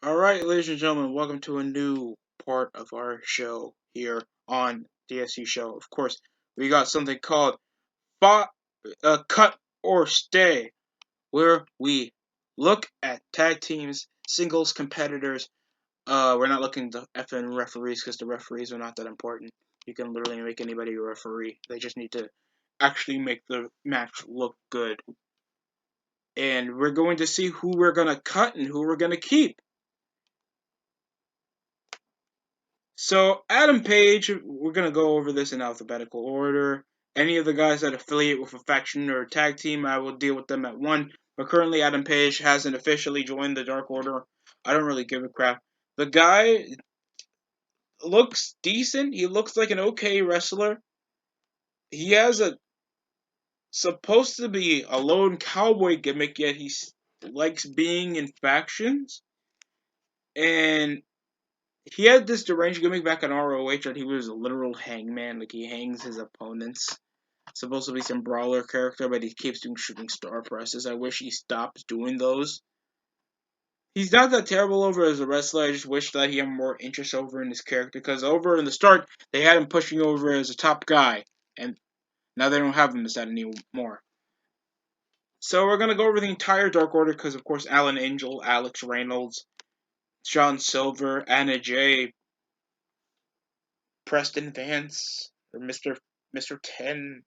Alright, ladies and gentlemen, welcome to a new part of our show here on DSC Show. Of course, we got something called Cut or Stay, where we look at tag teams, singles competitors. We're not looking to FN referees because the referees are not that important. You can literally make anybody a referee. They just need to actually make the match look good. And we're going to see who we're going to cut and who we're going to keep. So, Adam Page, we're going to go over this in alphabetical order. Any of the guys that affiliate with a faction or a tag team, I will deal with them at one. But currently, Adam Page hasn't officially joined the Dark Order. I don't really give a crap. The guy looks decent. He looks like an okay wrestler. He has a supposed to be a lone cowboy gimmick, yet he likes being in factions. And he had this deranged gimmick back on ROH that he was a literal hangman, like he hangs his opponents. Supposed to be some brawler character, but he keeps doing shooting star presses. I wish he stopped doing those. He's not that terrible over as a wrestler. I just wish that he had more interest over in his character, because over in the start, they had him pushing over as a top guy, and now they don't have him as that anymore. So we're going to go over the entire Dark Order, because of course Alan Angel, Alex Reynolds, John Silver, Anna Jay, Preston Vance, or Mr. 10.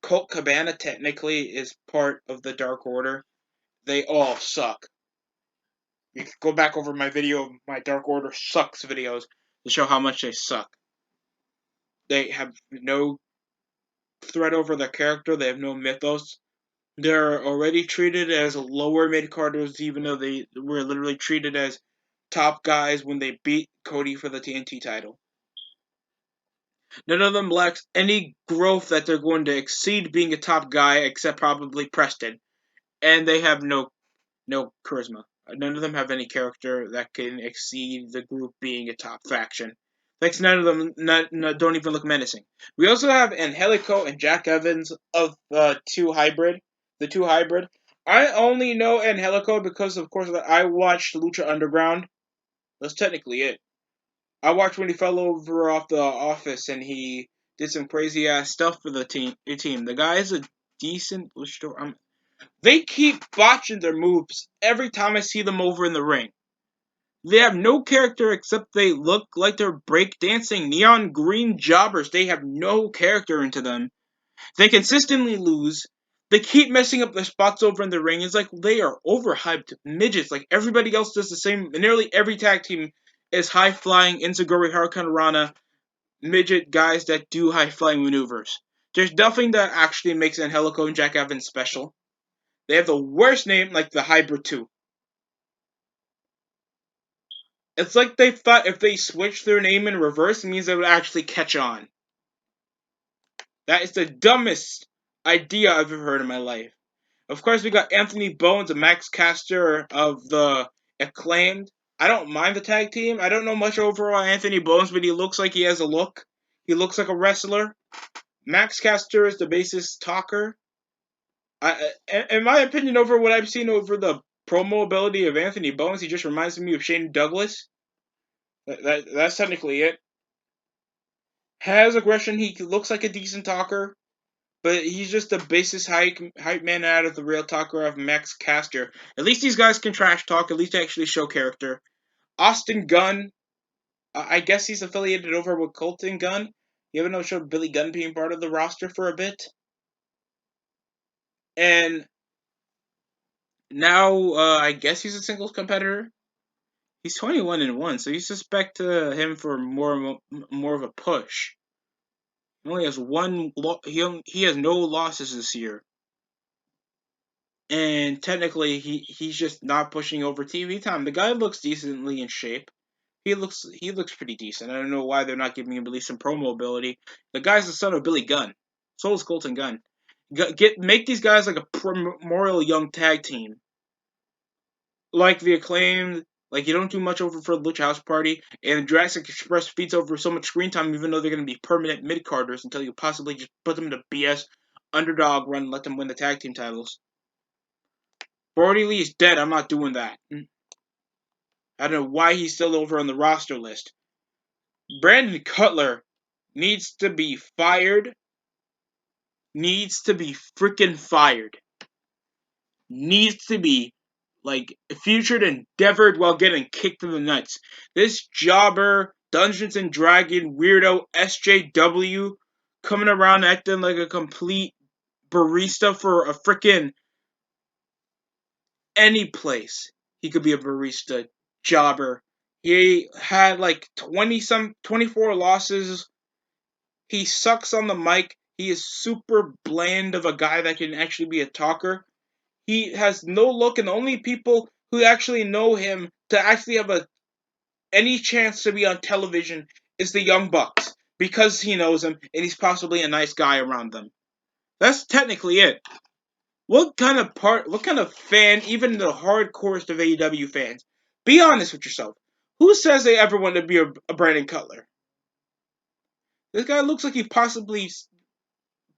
Colt Cabana technically is part of the Dark Order. They all suck. You can go back over my video, my Dark Order sucks videos, to show how much they suck. They have no threat over their character. They have no mythos. They're already treated as lower mid-carders, even though they were literally treated as top guys when they beat Cody for the TNT title. None of them lacks any growth that they're going to exceed being a top guy, except probably Preston. And they have no charisma. None of them have any character that can exceed the group being a top faction. Thanks, none of them don't even look menacing. We also have Angelico and Jack Evans of the two hybrid. I only know Angelico because, of course, I watched Lucha Underground. That's technically it. I watched when he fell over off the office and he did some crazy ass stuff for the team. The guy is a decent luchador. They keep botching their moves every time I see them over in the ring. They have no character except they look like they're breakdancing neon green jobbers. They have no character into them. They consistently lose. They keep messing up their spots over in the ring. It's like they are overhyped midgets. Like everybody else does the same. Nearly every tag team is high-flying Enziguri Hurricane Rana midget guys that do high-flying maneuvers. There's nothing that actually makes Angelico and Jack Evans special. They have the worst name, like the Hybrid 2. It's like they thought if they switched their name in reverse, it means they would actually catch on. That is the dumbest idea I've ever heard in my life. Of course, we got Anthony Bones and Max Caster of the Acclaimed. I don't mind the tag team. I don't know much overall Anthony Bones, but he looks like he has a look. He looks like a wrestler. Max Caster is the bassist talker. In my opinion, over what I've seen over the promo ability of Anthony Bones, he just reminds me of Shane Douglas. That's technically it. Has aggression. He looks like a decent talker, but he's just the bassist hype man out of the real talker of Max Caster. At least these guys can trash talk. At least they actually show character. Austin Gunn. I guess he's affiliated over with Colton Gunn. You ever know showed Billy Gunn being part of the roster for a bit? And now I guess he's a singles competitor. He's 21-1, so you suspect him for more of a push. He only has he has no losses this year, and technically he's just not pushing over TV time. The guy looks decently in shape. He looks pretty decent. I don't know why they're not giving him at least some promo ability. The guy's the son of Billy Gunn. So is Colton Gunn. Make these guys like a primordial young tag team, like the Acclaimed. Like, you don't do much over for the Lucha House Party, and Jurassic Express feeds over so much screen time, even though they're going to be permanent mid-carders, until you possibly just put them in a BS underdog run and let them win the tag team titles. Brody Lee is dead. I'm not doing that. I don't know why he's still over on the roster list. Brandon Cutler needs to be fired. Needs to be freaking fired. Needs to be like featured and endeavored while getting kicked in the nuts. This jobber, Dungeons and Dragon weirdo SJW coming around acting like a complete barista for a freaking any place. He could be a barista jobber. He had like 24 losses. He sucks on the mic. He is super bland of a guy that can actually be a talker. He has no look, and the only people who actually know him to actually have any chance to be on television is the Young Bucks because he knows him and he's possibly a nice guy around them. That's technically it. What kind of fan, even the hardcorest of AEW fans, be honest with yourself. Who says they ever want to be a Brandon Cutler? This guy looks like he possibly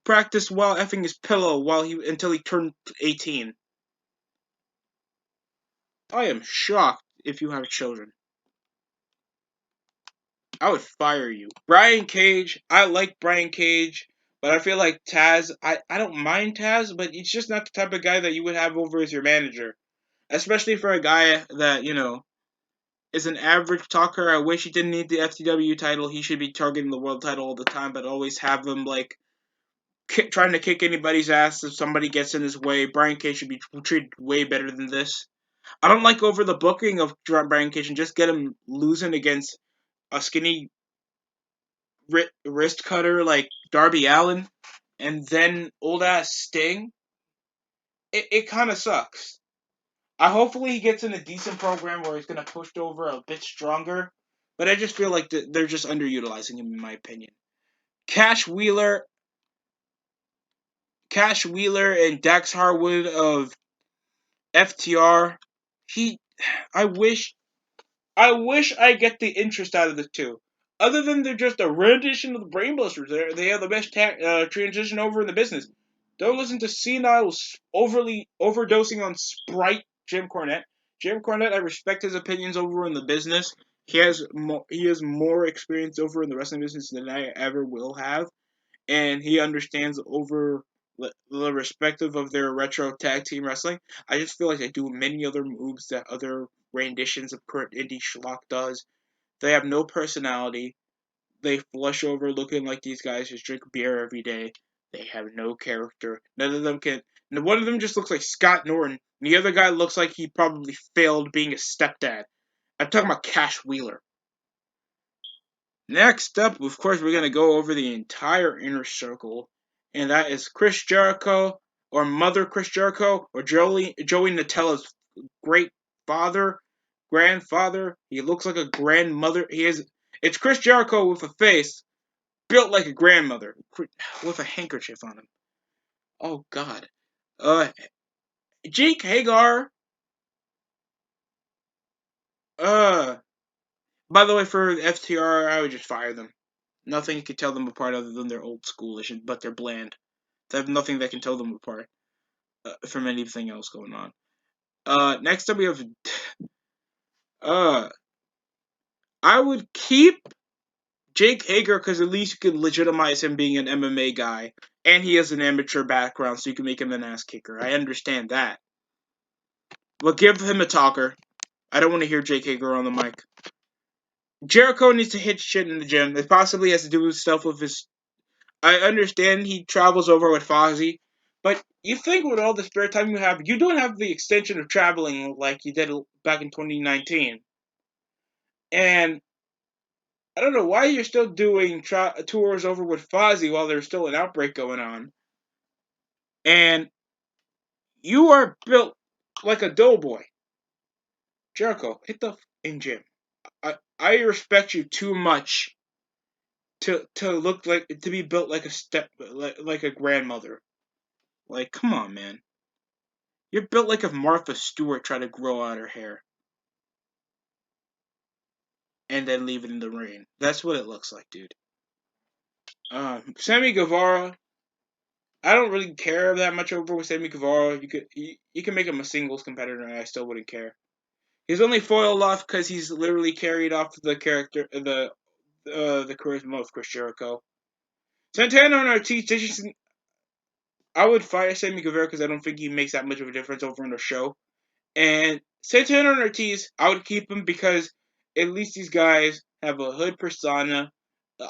practiced while effing his pillow until he turned 18. I am shocked if you have children. I would fire you. Brian Cage, I like Brian Cage, but I feel like Taz, I don't mind Taz, but he's just not the type of guy that you would have over as your manager. Especially for a guy that, is an average talker. I wish he didn't need the FTW title. He should be targeting the world title all the time, but always have them, like, trying to kick anybody's ass if somebody gets in his way. Brian Cage should be treated way better than this. I don't like over the booking of Brian Cage and just get him losing against a skinny wrist cutter like Darby Allin and then old ass Sting. It kind of sucks. Hopefully he gets in a decent program where he's gonna push over a bit stronger. But I just feel like they're just underutilizing him in my opinion. Cash Wheeler, and Dax Harwood of FTR. He, I wish I get the interest out of the two. Other than they're just a rendition of the Brainbusters, they have the best transition over in the business. Don't listen to senile, overly overdosing on Sprite, Jim Cornette. Jim Cornette, I respect his opinions over in the business. He has more experience over in the wrestling business than I ever will have, and he understands over the respective of their retro tag team wrestling. I just feel like they do many other moves that other renditions of current indie schlock does. They have no personality. They flush over looking like these guys just drink beer every day. They have no character. None of them can. One of them just looks like Scott Norton. And the other guy looks like he probably failed being a stepdad. I'm talking about Cash Wheeler. Next up, of course, we're going to go over the entire inner circle, and that is Chris Jericho, or Mother Chris Jericho, or Joey Nutella's great father, grandfather. He looks like a grandmother. It's Chris Jericho with a face built like a grandmother, with a handkerchief on him. Oh, God. Uh, Jake Hagar, uh, by the way, for FTR, I would just fire them. Nothing could tell them apart other than they're old schoolish, but they're bland. They have nothing that can tell them apart from anything else going on. Next up we have, uh, I would keep Jake Hager because at least you can legitimize him being an MMA guy, and he has an amateur background, so you can make him an ass kicker. I understand that, but give him a talker. I don't want to hear Jake Hager on the mic. Jericho needs to hit shit in the gym. It possibly has to do with stuff with his. I understand he travels over with Fozzy, but you think with all the spare time you don't have the extension of traveling like you did back in 2019. And I don't know why you're still doing tours over with Fozzy while there's still an outbreak going on. And you are built like a doughboy. Jericho, hit the in gym. I respect you too much to look like to be built like like a grandmother. Like, come on, man. You're built like if Martha Stewart tried to grow out her hair and then leave it in the rain. That's what it looks like, dude. Sammy Guevara, I don't really care that much over with Sammy Guevara. You can make him a singles competitor, and I still wouldn't care. He's only foiled off because he's literally carried off the charisma of Chris Jericho. Santana and Ortiz, I would fire Sammy Guevara because I don't think he makes that much of a difference over on the show. And Santana and Ortiz, I would keep them because at least these guys have a hood persona.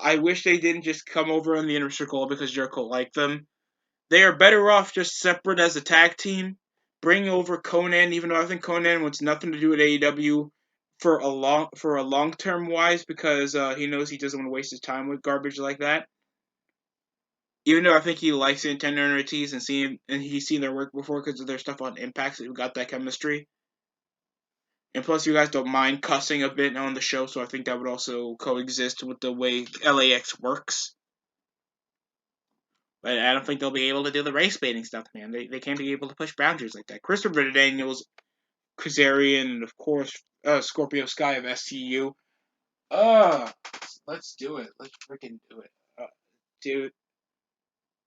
I wish they didn't just come over on the inner circle because Jericho liked them. They are better off just separate as a tag team. Bring over Conan, even though I think Conan wants nothing to do with AEW for a long term wise because he knows he doesn't want to waste his time with garbage like that. Even though I think he likes Santana and Ortiz and he's seen their work before because of their stuff on Impact, so we got that chemistry. And plus, you guys don't mind cussing a bit on the show, so I think that would also coexist with the way LAX works. But I don't think they'll be able to do the race baiting stuff, man. They can't be able to push boundaries like that. Christopher Daniels, Kazarian, and of course Scorpio Sky of SCU. Uh, let's do it. Let's freaking do it, dude.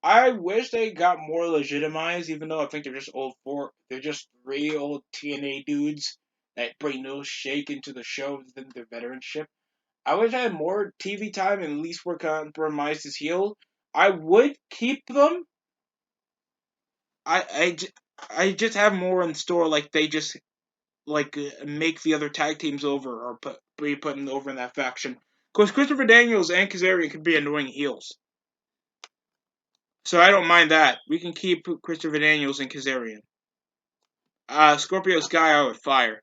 I wish they got more legitimized, even though I think they're just three old TNA dudes that bring no shake into the show within their veteranship. I wish I had more TV time and at least were compromised as heel. I would keep them. I just have more in store. Like they just make the other tag teams over or be putting over in that faction. Because Christopher Daniels and Kazarian could be annoying heels. So I don't mind that. We can keep Christopher Daniels and Kazarian. Scorpio Sky I would fire.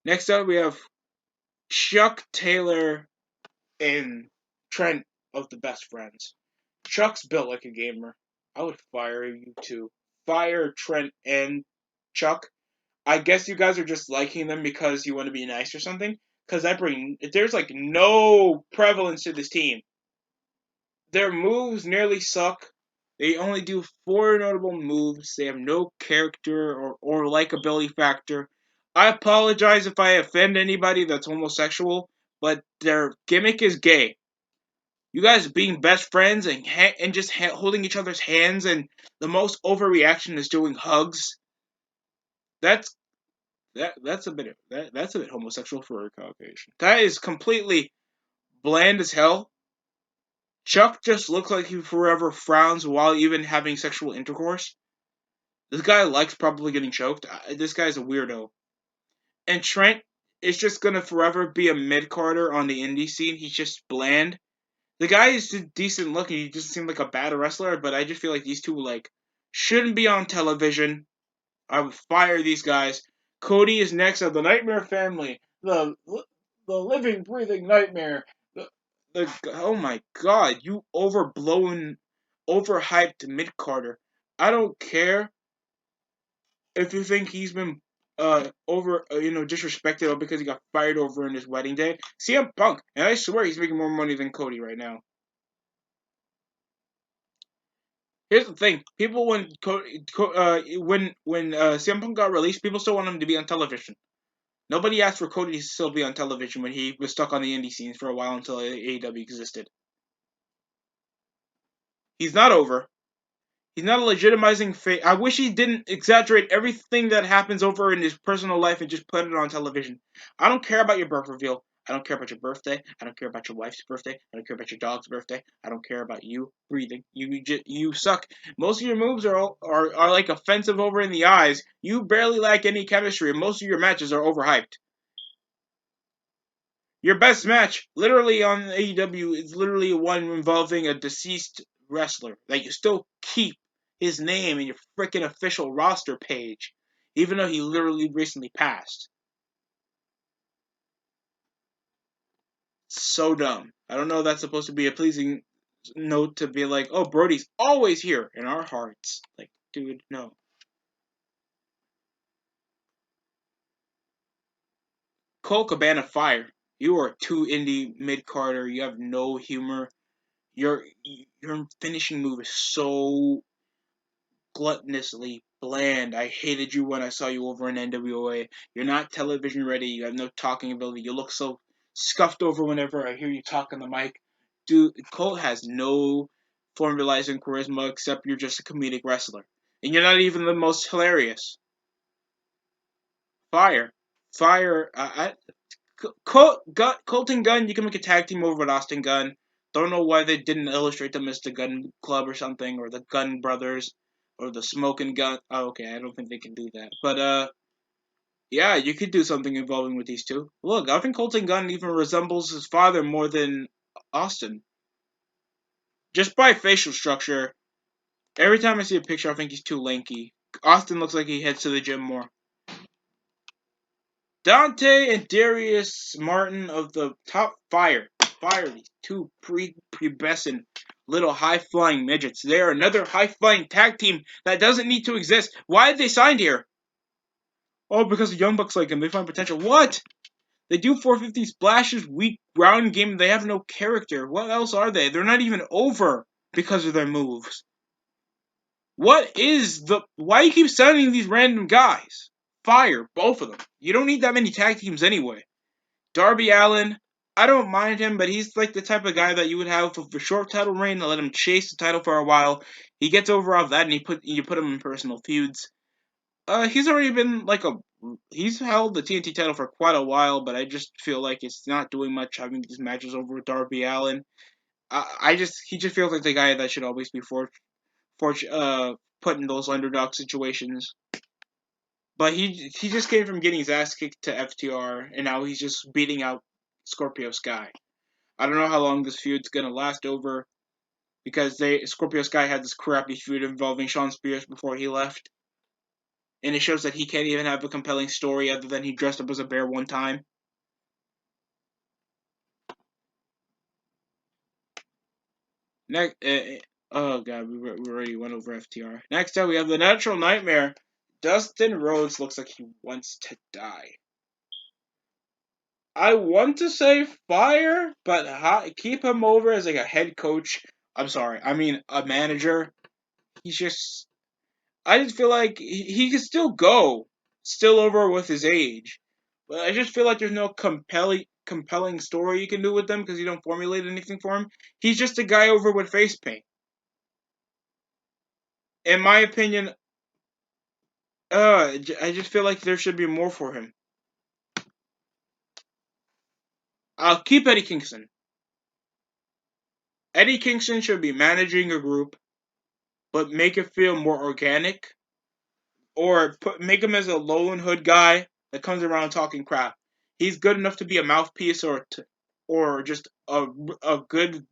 Next up we have Chuck Taylor and Trent of the Best Friends. Chuck's built like a gamer. I would fire you too. Fire Trent and Chuck. I guess you guys are just liking them because you want to be nice or something. Because there's like no prevalence to this team. Their moves nearly suck. They only do 4 notable moves. They have no character or likability factor. I apologize if I offend anybody that's homosexual, but their gimmick is gay. You guys being best friends and just holding each other's hands and the most overreaction is doing hugs. That's that's a bit homosexual for a Caucasian. That is completely bland as hell. Chuck just looks like he forever frowns while even having sexual intercourse. This guy likes probably getting choked. This guy's a weirdo. And Trent is just gonna forever be a mid carder on the indie scene. He's just bland. The guy is decent looking. He doesn't seem like a bad wrestler, but I just feel like these two shouldn't be on television. I would fire these guys. Cody is next of the Nightmare Family, the living, breathing nightmare. Oh my god, you overblown, overhyped mid Carter. I don't care if you think he's been disrespected or because he got fired over in his wedding day. CM Punk, and I swear he's making more money than Cody right now. Here's the thing: people when CM Punk got released, people still want him to be on television. Nobody asked for Cody to still be on television when he was stuck on the indie scenes for a while until AEW existed. He's not over. He's not a legitimizing face. I wish he didn't exaggerate everything that happens over in his personal life and just put it on television. I don't care about your birth reveal. I don't care about your birthday. I don't care about your wife's birthday. I don't care about your dog's birthday. I don't care about you breathing. You suck. Most of your moves are like offensive over in the eyes. You barely lack any chemistry. And most of your matches are overhyped. Your best match, literally on AEW, is literally one involving a deceased wrestler that you still keep his name in your freaking official roster page, even though he literally recently passed. So dumb. I don't know if that's supposed to be a pleasing note to be like, oh, Brody's always here in our hearts. Like, dude, no. Cole Cabana fire. You are too indie mid Carter. You have no humor. Your finishing move is so gluttonously bland. I hated you when I saw you over in NWA. You're not television ready. You have no talking ability. You look so scuffed over whenever I hear you talk on the mic. Dude, Cole has no formalizing charisma except you're just a comedic wrestler. And you're not even the most hilarious. Fire. Fire. Colton Gunn, you can make a tag team over with Austin Gunn. Don't know why they didn't illustrate them as the Gun Club or something, or the Gun Brothers, or the Smoking Gun. Oh, okay, I don't think they can do that. But, yeah, you could do something involving with these two. Look, I think Colton Gunn even resembles his father more than Austin. Just by facial structure. Every time I see a picture, I think he's too lanky. Austin looks like he heads to the gym more. Dante and Darius Martin of the Top Fire. Fire, these two pubescent little high-flying midgets. They are another high-flying tag team that doesn't need to exist. Why did they sign here? Oh, because the Young Bucks like him. They find potential. What? They do 450 splashes, weak ground game. They have no character. What else are they? They're not even over because of their moves. What is the... Why do you keep signing these random guys? Fire, both of them. You don't need that many tag teams anyway. Darby Allin, I don't mind him, but he's like the type of guy that you would have with a short title reign and let him chase the title for a while. He gets over off that, and you put him in personal feuds. He's already been like he's held the TNT title for quite a while, but I just feel like it's not doing much having these matches over with Darby Allin. He just feels like the guy that should always be put in those underdog situations. But he just came from getting his ass kicked to FTR, and now he's just beating out Scorpio Sky. I don't know how long this feud's gonna last over, because Scorpio Sky had this crappy feud involving Shawn Spears before he left, and it shows that he can't even have a compelling story other than he dressed up as a bear one time. Next, oh god, we already went over FTR. Next up, we have the Natural Nightmare. Dustin Rhodes looks like he wants to die. I want to say fire, but keep him over as like a head coach. I'm sorry, I mean a manager. He's just... I just feel like he could still go, still over with his age. But I just feel like there's no compelling story you can do with him because you don't formulate anything for him. He's just a guy over with face paint. In my opinion, I just feel like there should be more for him. I'll keep Eddie Kingston. Eddie Kingston should be managing a group, but make it feel more organic, or make him as a lowland hood guy that comes around talking crap. He's good enough to be a mouthpiece or just a good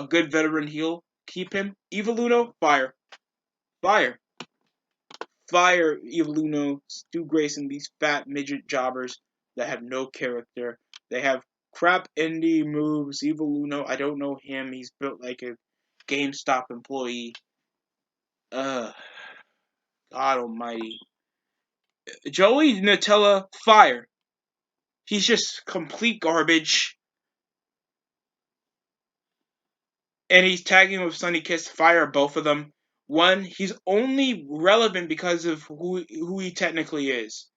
veteran heel. Keep him. Evil Uno, fire, fire, fire. Evil Uno, Stu Grayson, these fat midget jobbers that have no character. They have crap indie moves. Evil Uno, I don't know him. He's built like a GameStop employee. God almighty. Joey Nutella, fire. He's just complete garbage. And he's tagging with Sonny Kiss, fire both of them. One, he's only relevant because of who he technically is.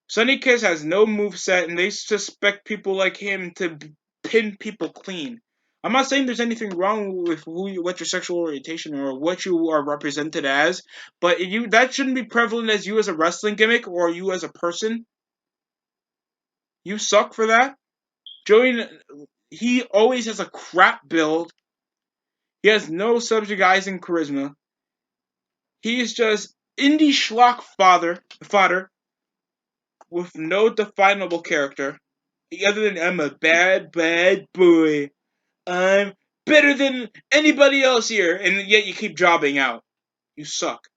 Sonny Kiss has no moveset, and they suspect people like him to pin people clean. I'm not saying there's anything wrong with what your sexual orientation or what you are represented as, but that shouldn't be prevalent as you as a wrestling gimmick or you as a person. You suck for that. Joey, he always has a crap build. He has no subjugizing charisma. He is just indie schlock fodder with no definable character. Other than I'm a bad boy. I'm better than anybody else here, and yet you keep jobbing out. You suck.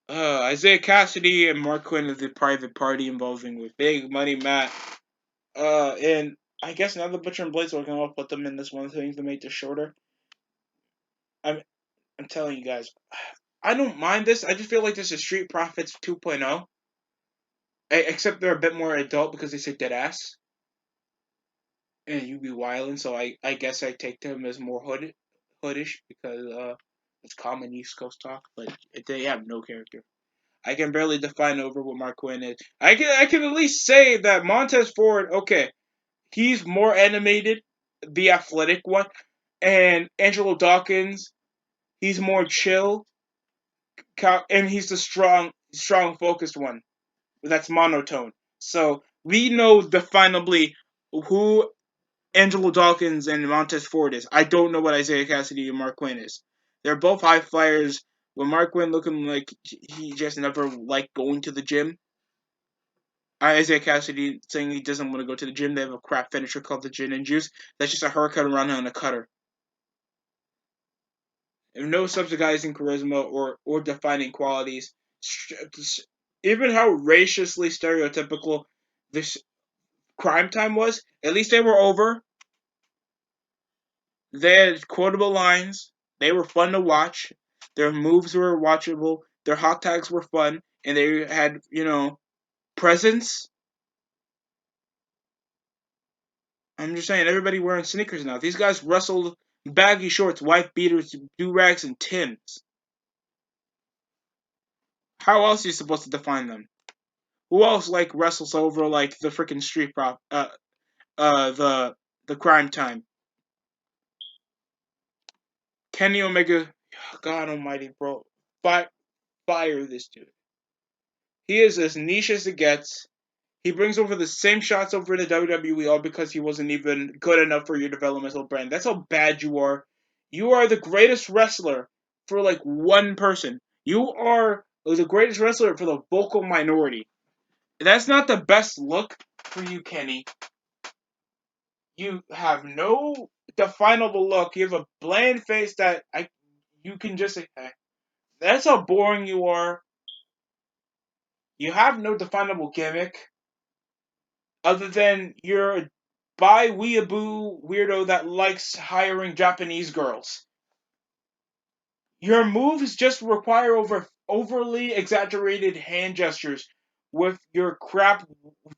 Isaiah Cassidy and Mark Quinn is the private party involving with Big Money Matt. And I guess now the Butcher and Blades are going to put them in this one thing to make this shorter. I'm telling you guys, I don't mind this. I just feel like this is Street Profits 2.0. Except they're a bit more adult because they say dead ass. And you be wildin', so I guess I take them as more hoodish because it's common East Coast talk, but they have no character. I can barely define over what Mark Quinn is. I can at least say that Montez Ford, okay, he's more animated, the athletic one, and Angelo Dawkins, He's more chill, and he's the strong, focused one. That's monotone. So we know definably who Angelo Dawkins and Montez Ford is. I don't know what Isaiah Cassidy and Mark Quinn is. They're both high flyers. With Mark Quinn looking like he just never liked going to the gym. Isaiah Cassidy saying he doesn't want to go to the gym. They have a crap finisher called the Gin and Juice. That's just a haircut around on a cutter. And no subsidizing charisma or defining qualities. Even how raciously stereotypical this Crime Time was, at least they were over. They had quotable lines. They were fun to watch. Their moves were watchable. Their hot tags were fun. And they had, presence. I'm just saying, everybody wearing sneakers now. These guys wrestled baggy shorts, white beaters, do-rags, and Tims. How else are you supposed to define them? Who else, wrestles over, the freaking street prop, the Crime Time? Kenny Omega, God almighty, bro. Fire this dude. He is as niche as it gets. He brings over the same shots over to WWE all because he wasn't even good enough for your developmental brand. That's how bad you are. You are the greatest wrestler for one person. You are the greatest wrestler for the vocal minority. That's not the best look for you, Kenny. You have no definable look. You have a bland face that you can just say, that's how boring you are. You have no definable gimmick other than you're a weeaboo weirdo that likes hiring Japanese girls. Your moves just require overly exaggerated hand gestures with your crap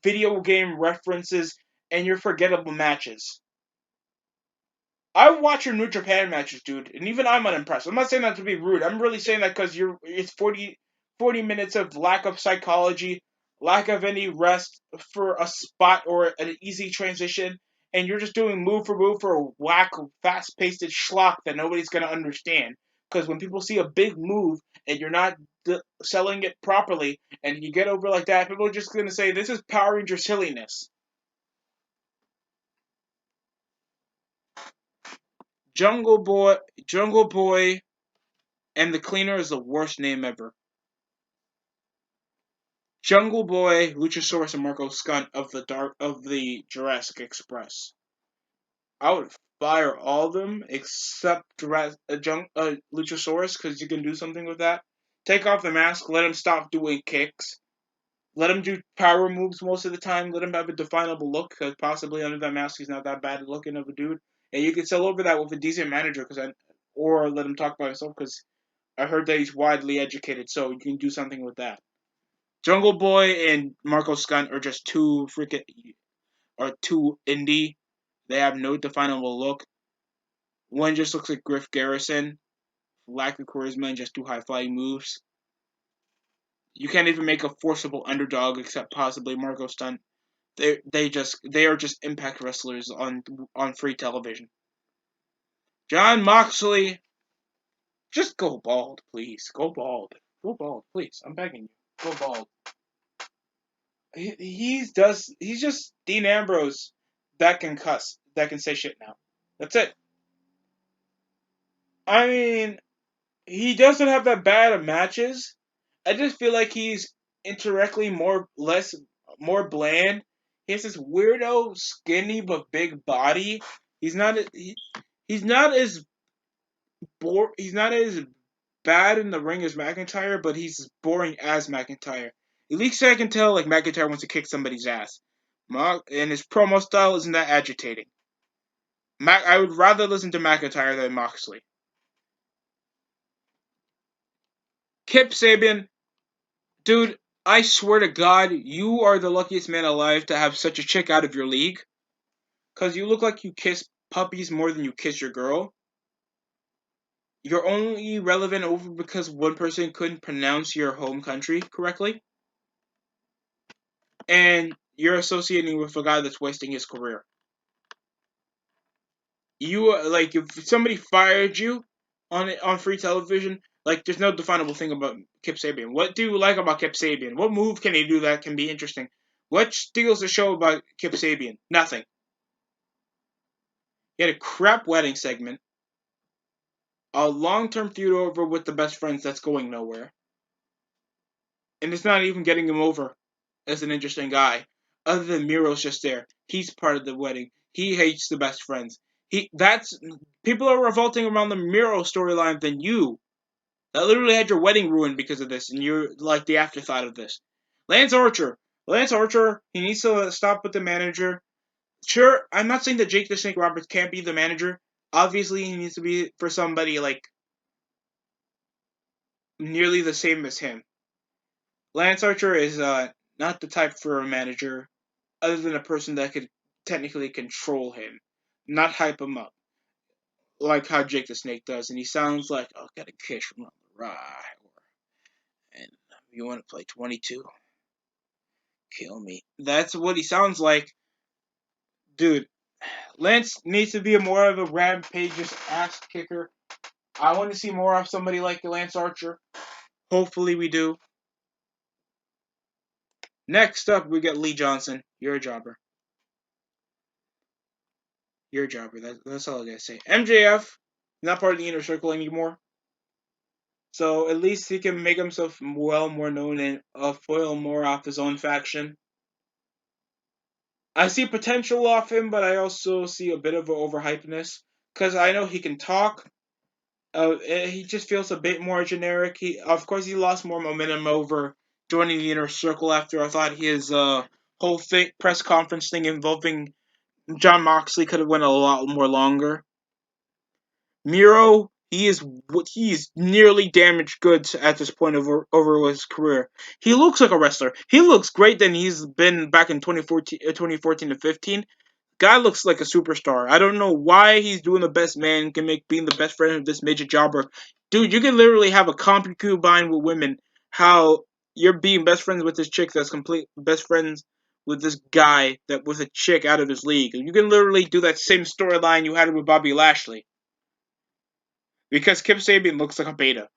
video game references and your forgettable matches. I watch your New Japan matches, dude, and even I'm unimpressed. I'm not saying that to be rude. I'm really saying that because it's 40 minutes of lack of psychology, lack of any rest for a spot or an easy transition, and you're just doing move for move for a whack, fast-paced schlock that nobody's gonna understand. Because when people see a big move and you're not selling it properly, and you get over like that, people are just gonna say this is Power Ranger silliness. Jungle Boy, and the Cleaner is the worst name ever. Jungle Boy, Luchasaurus, and Marco Stunt of the Jurassic Express. I would fire all of them except Luchasaurus because you can do something with that. Take off the mask, let him stop doing kicks. Let him do power moves most of the time. Let him have a definable look because possibly under that mask he's not that bad looking of a dude. And you can sell over that with a decent manager or let him talk by himself because I heard that he's widely educated, so you can do something with that. Jungle Boy and Marco Stunt are just too indie. They have no definable look. One just looks like Griff Garrison, lack of charisma and just do high flying moves. You can't even make a forcible underdog except possibly Marco Stunt. They are just Impact wrestlers on free television. John Moxley, just go bald, please. Go bald. Go bald, please. I'm begging you. Go bald. He's just Dean Ambrose that can cuss, that can say shit now. That's it. I mean, he doesn't have that bad of matches. I just feel like he's indirectly more bland. He has this weirdo, skinny but big body. He's not he's not as he's not as bad in the ring as McIntyre, but he's as boring as McIntyre. At least I can tell McIntyre wants to kick somebody's ass. And his promo style isn't that agitating. I would rather listen to McIntyre than Moxley. Kip Sabian, dude, I swear to God, you are the luckiest man alive to have such a chick out of your league. Because you look like you kiss puppies more than you kiss your girl. You're only relevant over because one person couldn't pronounce your home country correctly. And you're associating with a guy that's wasting his career. If somebody fired you, on free television. Like, there's no definable thing about Kip Sabian. What do you like about Kip Sabian? What move can he do that can be interesting? What steals the show about Kip Sabian? Nothing. He had a crap wedding segment, a long-term feud over with the best friends that's going nowhere, and it's not even getting him over as an interesting guy. Other than Miro's just there. He's part of the wedding. He hates the best friends. That's people are revolting around the Miro storyline than you. That literally had your wedding ruined because of this, and you're like the afterthought of this. Lance Archer. Lance Archer, he needs to stop with the manager. Sure, I'm not saying that Jake the Snake Roberts can't be the manager. Obviously, he needs to be for somebody like nearly the same as him. Lance Archer is not the type for a manager, other than a person that could technically control him, not hype him up, like how Jake the Snake does. And he sounds like, "Oh, got a kiss from the right," and you want to play 22? Kill me. That's what he sounds like, dude. Lance needs to be more of a rampageous ass kicker. I want to see more of somebody like Lance Archer. Hopefully, we do. Next up, we get Lee Johnson. You're a jobber. You're a jobber. That's all I gotta say. MJF, not part of the inner circle anymore. So at least he can make himself well more known and foil more off his own faction. I see potential off him, but I also see a bit of an overhypeness. Because I know he can talk. He just feels a bit more generic. Of course, he lost more momentum over joining the inner circle after I thought his whole press conference thing involving John Moxley could have went a lot more longer. Miro, he is nearly damaged goods at this point over his career. He looks like a wrestler. He looks great than he's been back in 2014 to 15. Guy looks like a superstar. I don't know why he's doing the best man gimmick, being the best friend of this midget jobber. Dude, you can literally have a concubine with women. How you're being best friends with this chick that's complete best friends with this guy that was a chick out of his league. You can literally do that same storyline you had with Bobby Lashley. Because Kip Sabian looks like a beta.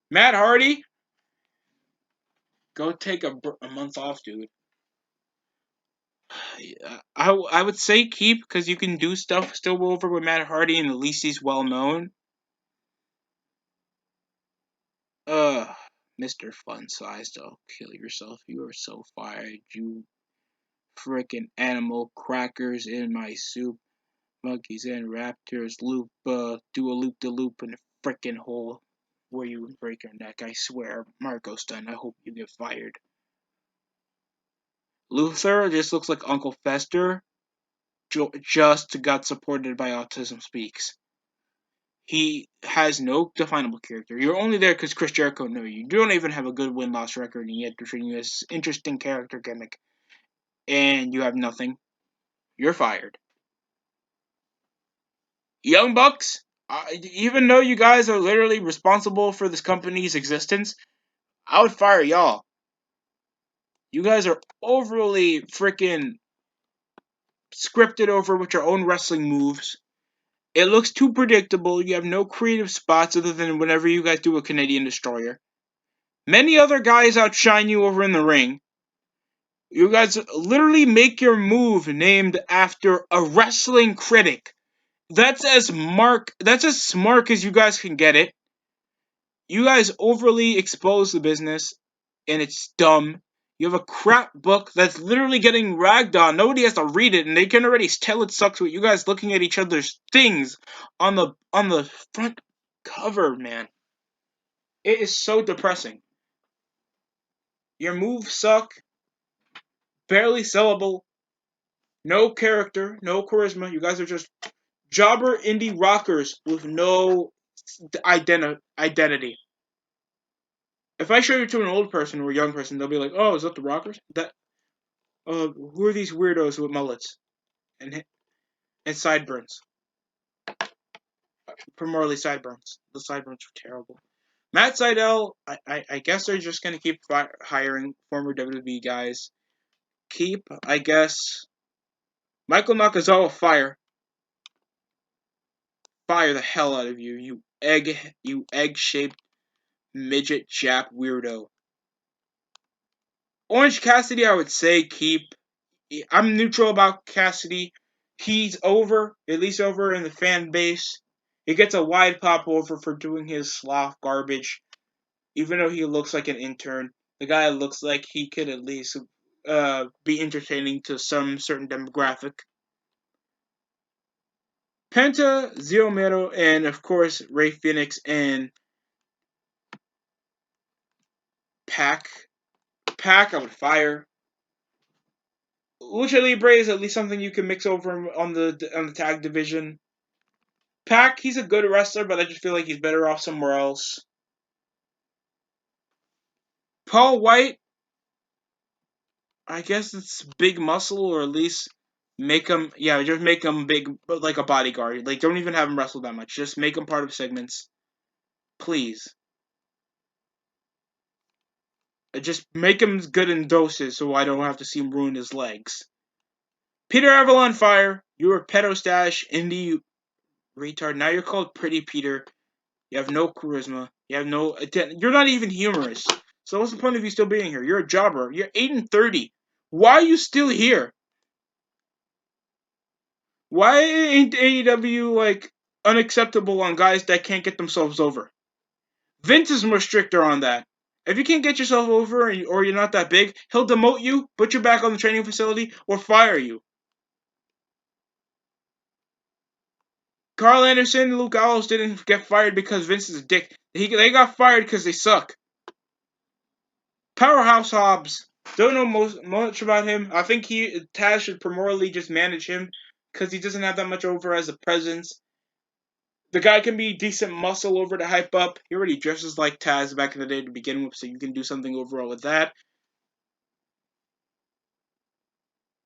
Matt Hardy, go take a month off, dude. I would say keep because you can do stuff still over with Matt Hardy and at least he's well known. Mr. Fun Size, don't kill yourself. You are so fired, you frickin' animal. Crackers in my soup. Monkeys and raptors. Do a loop de loop in the frickin' hole where you would break your neck. I swear, Marco Stun, I hope you get fired. Luther just looks like Uncle Fester, just got supported by Autism Speaks. He has no definable character. You're only there because Chris Jericho knew you. You don't even have a good win-loss record, and yet they're treating you as interesting character gimmick. And you have nothing. You're fired. Young Bucks, even though you guys are literally responsible for this company's existence, I would fire y'all. You guys are overly freaking scripted over with your own wrestling moves. It looks too predictable. You have no creative spots other than whenever you guys do a Canadian Destroyer. Many other guys outshine you over in the ring. You guys literally make your move named after a wrestling critic. That's as smart as you guys can get it. You guys overly expose the business, and it's dumb. You have a crap book that's literally getting ragged on. Nobody has to read it, and they can already tell it sucks with you guys looking at each other's things on the front cover, man. It is so depressing. Your moves suck, barely sellable, no character, no charisma. You guys are just jobber indie rockers with no identity. If I show you to an old person or a young person, they'll be like, "Oh, is that the Rockers? Who are these weirdos with mullets and sideburns? Primarily sideburns. The sideburns are terrible." Matt Sydal, I guess they're just gonna keep hiring former WWE guys. Keep, I guess, Michael Nakazawa fire. fire the hell out of you, you egg-shaped midget Jap weirdo. Orange Cassidy, I would say keep. I'm neutral about Cassidy. He's over, at least over in the fan base. He gets a wide pop over for doing his sloth garbage. Even though he looks like an intern, the guy looks like he could at least be entertaining to some certain demographic. Penta, Zero Mero, and of course Ray Phoenix and Pac. Pac, I would fire. Lucha Libre is at least something you can mix over on the tag division. Pac, he's a good wrestler, but I just feel like he's better off somewhere else. Paul White, I guess it's big muscle, or at least make him, yeah, just make him big, like a bodyguard. Like, don't even have him wrestle that much. Just make him part of segments, please. Just make him good in doses, so I don't have to see him ruin his legs. Peter Avalon Fire, you were pedo stash indie retard. Now you're called Pretty Peter. You have no charisma. You have no. You're not even humorous. So what's the point of you still being here? You're a jobber. You're 8-30. Why are you still here? Why ain't AEW like unacceptable on guys that can't get themselves over? Vince is more stricter on that. If you can't get yourself over or you're not that big, he'll demote you, put you back on the training facility, or fire you. Carl Anderson and Luke Gallows didn't get fired because Vince is a dick. They got fired because they suck. Powerhouse Hobbs. Don't know much about him. I think Taz should primarily just manage him because he doesn't have that much over as a presence. The guy can be decent muscle over to hype up. He already dresses like Taz back in the day to begin with, so you can do something overall with that.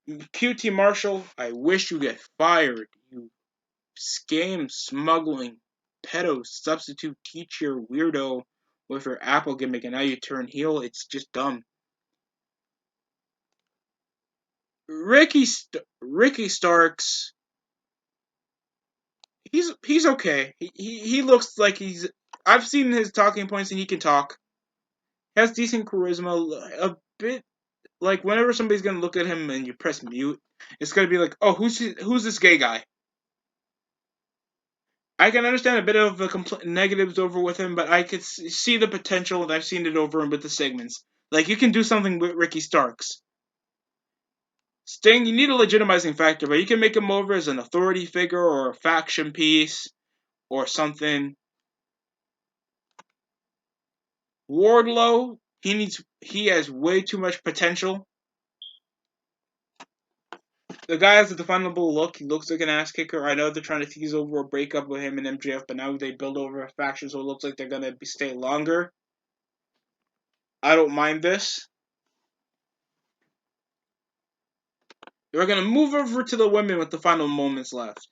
QT Marshall, I wish you get fired. You scam smuggling pedo substitute teacher weirdo with your Apple gimmick, and now you turn heel. It's just dumb. Ricky Starks, he's okay. He looks like he's. I've seen his talking points and he can talk. He has decent charisma. A bit like whenever somebody's gonna look at him and you press mute, it's gonna be like, oh, who's this gay guy? I can understand a bit of the negatives over with him, but I could see the potential, and I've seen it over him with the segments. Like you can do something with Ricky Starks. Sting, you need a legitimizing factor, but you can make him over as an authority figure or a faction piece or something. Wardlow, he has way too much potential. The guy has a definable look. He looks like an ass kicker. I know they're trying to tease over a breakup with him and MJF, but now they build over a faction, so it looks like they're gonna stay longer. I don't mind this. We're gonna move over to the women with the final moments left.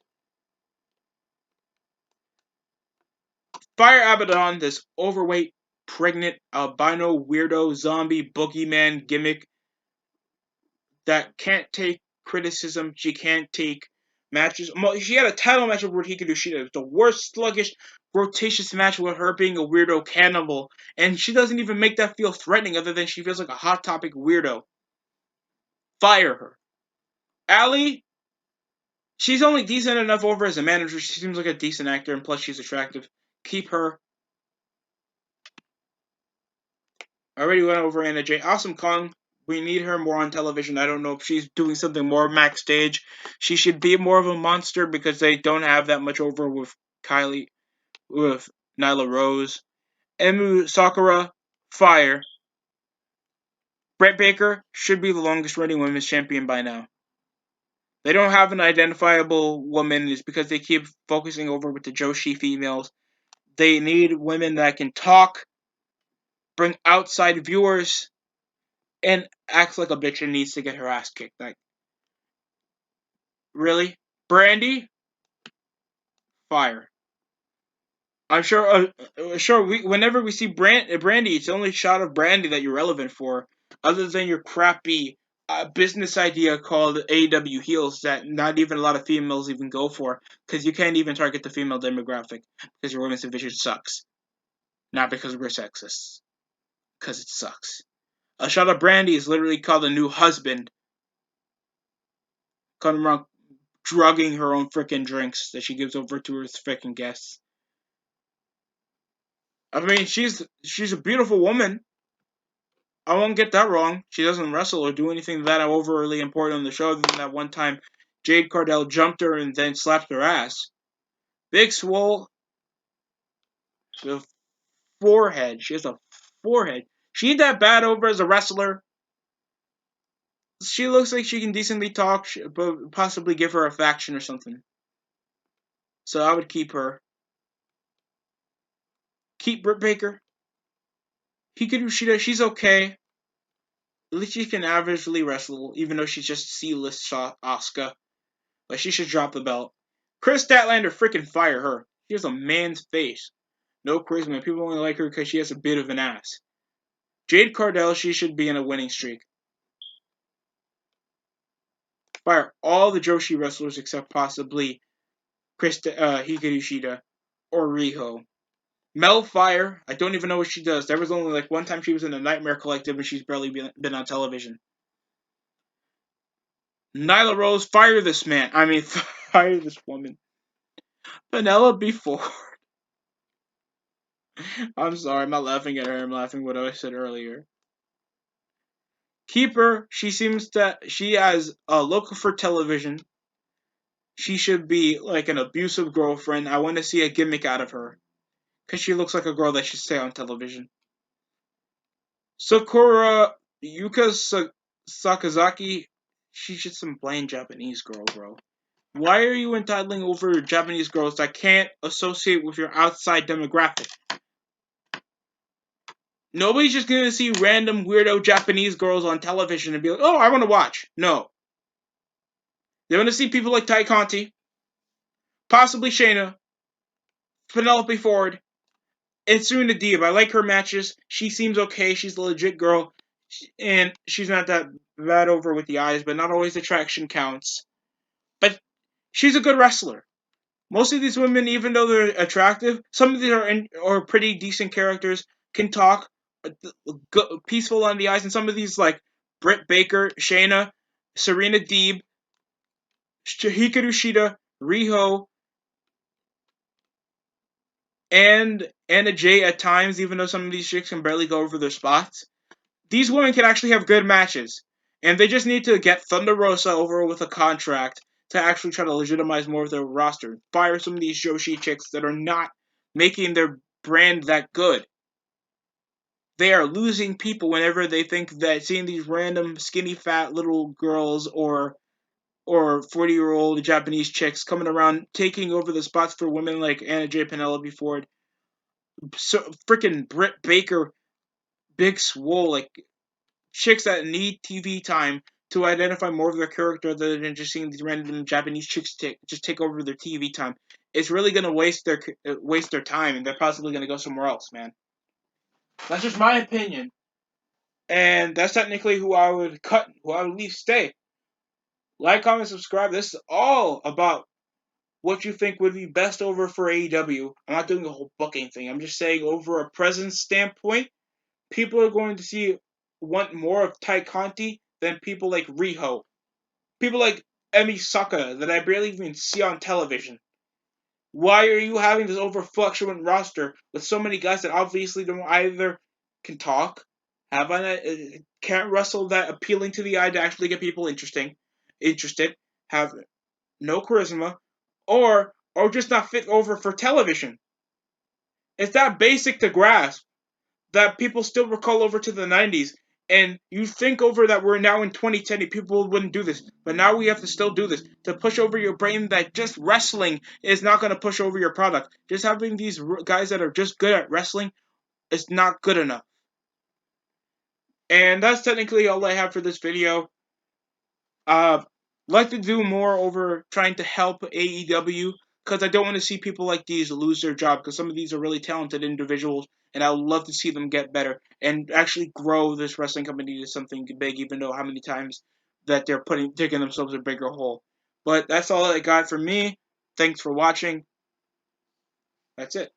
Fire Abaddon, this overweight, pregnant, albino, weirdo, zombie, boogeyman gimmick that can't take criticism. She can't take matches. She had a title match where he could do. She did the worst sluggish, rotations match with her being a weirdo cannibal, and she doesn't even make that feel threatening. Other than she feels like a hot topic weirdo. Fire her. Allie, she's only decent enough over as a manager. She seems like a decent actor, and plus she's attractive. Keep her. I already went over Anna Jay. Awesome Kong. We need her more on television. I don't know if she's doing something more backstage. She should be more of a monster because they don't have that much over with with Nyla Rose. Emu Sakura, fire. Brett Baker should be the longest running women's champion by now. They don't have an identifiable woman. It's because they keep focusing over with the Joshi females. They need women that can talk, bring outside viewers, and acts like a bitch and needs to get her ass kicked. Like, really? Brandy? Fire. I'm sure. Whenever we see Brandy, it's the only shot of Brandy that you're relevant for, other than your crappy a business idea called AEW Heels that not even a lot of females even go for, because you can't even target the female demographic because your women's division sucks. Not because we're sexist, because it sucks. A shot of brandy is literally called a new husband, coming around drugging her own freaking drinks that she gives over to her freaking guests. I mean, she's a beautiful woman. I won't get that wrong. She doesn't wrestle or do anything that overly important on the show, other than that one time Jade Cardell jumped her and then slapped her ass. Big Swole, she has a forehead. She has a forehead. She ain't that bad over as a wrestler. She looks like she can decently talk, but possibly give her a faction or something. So I would keep her. Keep Britt Baker. She's okay. At least she can averagely wrestle, even though she's just C-list Asuka. But she should drop the belt. Chris Statlander, freaking fire her. She has a man's face. No charisma. People only like her because she has a bit of an ass. Jade Cardell, she should be in a winning streak. Fire all the Joshi wrestlers except possibly Hikaru Shida or Riho. Mel Fire, I don't even know what she does. There was only like one time she was in the Nightmare Collective and she's barely been on television. Nyla Rose, fire this man. I mean, fire this woman. Penelope Ford. I'm sorry, I'm not laughing at her. I'm laughing at what I said earlier. Keep her. She has a look for television. She should be like an abusive girlfriend. I want to see a gimmick out of her. Because she looks like a girl that should stay on television. Sakura Yuka Sakazaki. She's just some plain Japanese girl, bro. Why are you entitling over Japanese girls that can't associate with your outside demographic? Nobody's just gonna see random weirdo Japanese girls on television and be like, oh, I want to watch. No. They're gonna see people like Tai Conti, possibly Shayna, Penelope Ford, and Serena Deeb. I like her matches. She seems okay. She's a legit girl. And she's not that bad over with the eyes, but not always attraction counts. But she's a good wrestler. Most of these women, even though they're attractive, some of these are pretty decent characters, can talk, peaceful on the eyes, and some of these, like Britt Baker, Shayna, Serena Deeb, Hikaru Shida, Riho, and Anna Jay at times, even though some of these chicks can barely go over their spots. These women can actually have good matches. And they just need to get Thunder Rosa over with a contract to actually try to legitimize more of their roster. Fire some of these Joshi chicks that are not making their brand that good. They are losing people whenever they think that seeing these random skinny fat little girls or 40-year-old Japanese chicks coming around taking over the spots for women like Anna J. Penelope Ford, so freaking Britt Baker, Big Swole, like chicks that need TV time to identify more of their character rather than just seeing these random Japanese chicks take over their TV time. It's really gonna waste their time, and they're possibly gonna go somewhere else, man. That's just my opinion, and that's technically who I would cut, who I would leave stay. Like, comment, subscribe. This is all about what you think would be best over for AEW. I'm not doing a whole booking thing. I'm just saying over a presence standpoint, people are going to want more of Tai Conti than people like Riho. People like Emi Saka that I barely even see on television. Why are you having this over-fluctuant roster with so many guys that obviously don't either can talk, can't wrestle that appealing to the eye to actually get people interested, have no charisma, or just not fit over for television? It's that basic to grasp that people still recall over to the 90s. And you think over that we're now in 2010 and people wouldn't do this. But now we have to still do this to push over your brain that just wrestling is not going to push over your product. Just having these guys that are just good at wrestling is not good enough. And that's technically all I have for this video. Like to do more over trying to help AEW because I don't want to see people like these lose their job because some of these are really talented individuals and I would love to see them get better and actually grow this wrestling company to something big, even though how many times that they're digging themselves a bigger hole. But that's all I got from me. Thanks for watching. That's it.